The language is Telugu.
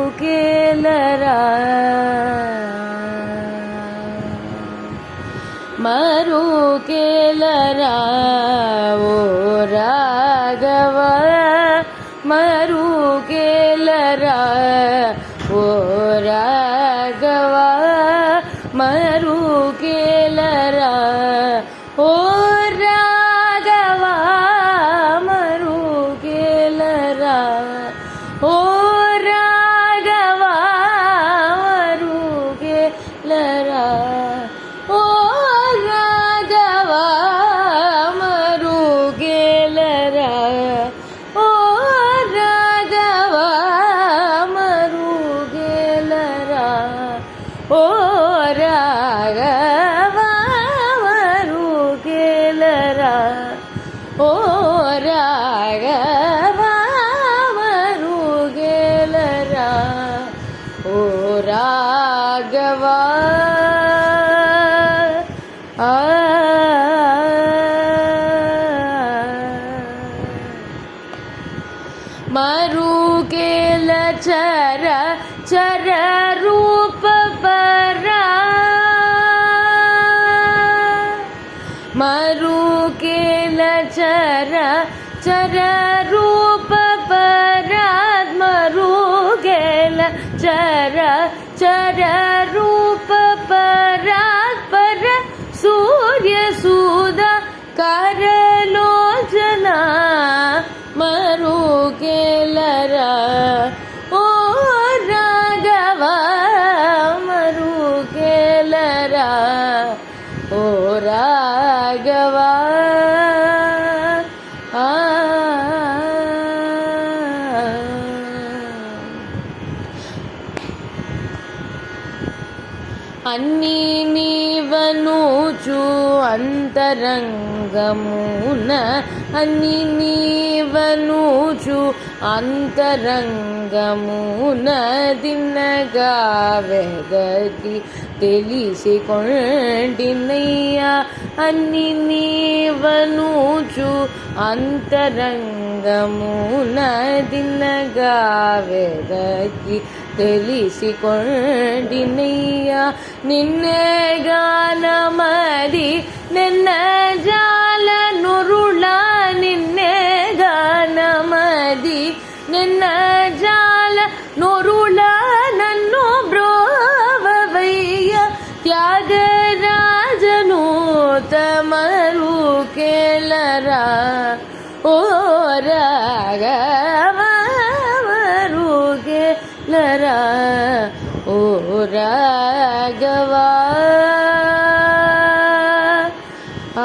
మరుకేలరా మరుకేలరా ఓ రాఘవ మరుకేలరా ఓ రాఘవ మరుకేలరా ఓ రాఘవ మరుకేలరా ఓ రాఘవ మరుకేలరా ఓ రాఘవ మరుకేలరా ఓ రాఘవ మరుకేలరా ఓ రాఘవ మరుకేలరా ఓ రాఘవ మరుకేలరా ఓ రాఘవ మరుకేల చర చర రూప పరా మరుకేల చర చర రూప పరాత్ మరుకేల చర చర రూప పరాత్ పర సూర్య సుధా కరలోచనా మరుకేలరా ఓ రాఘవ మరుకేలరా ఓ రాఘవ అన్నీ నీవనుచు అంతరంగమున అన్నీ నీవనుచు అంతరంగమున దిన్నగా వెదకి తెలిసికొంటినయ్యా అన్ని నీవనుచు అంతరంగమున దిన్నగా వెదకి తెలిసికొంటినయ్యా నిన్నే గానమది నిన్న జాల నురుళ నిన్నే గానమది నిన్న జాల నురుళ నన్ను బ్రోవవయ్య త్యాగరాజను తమరుకేలరా ఓ రాఘవ మరుకేలరా ఓ రాఘవ ఆ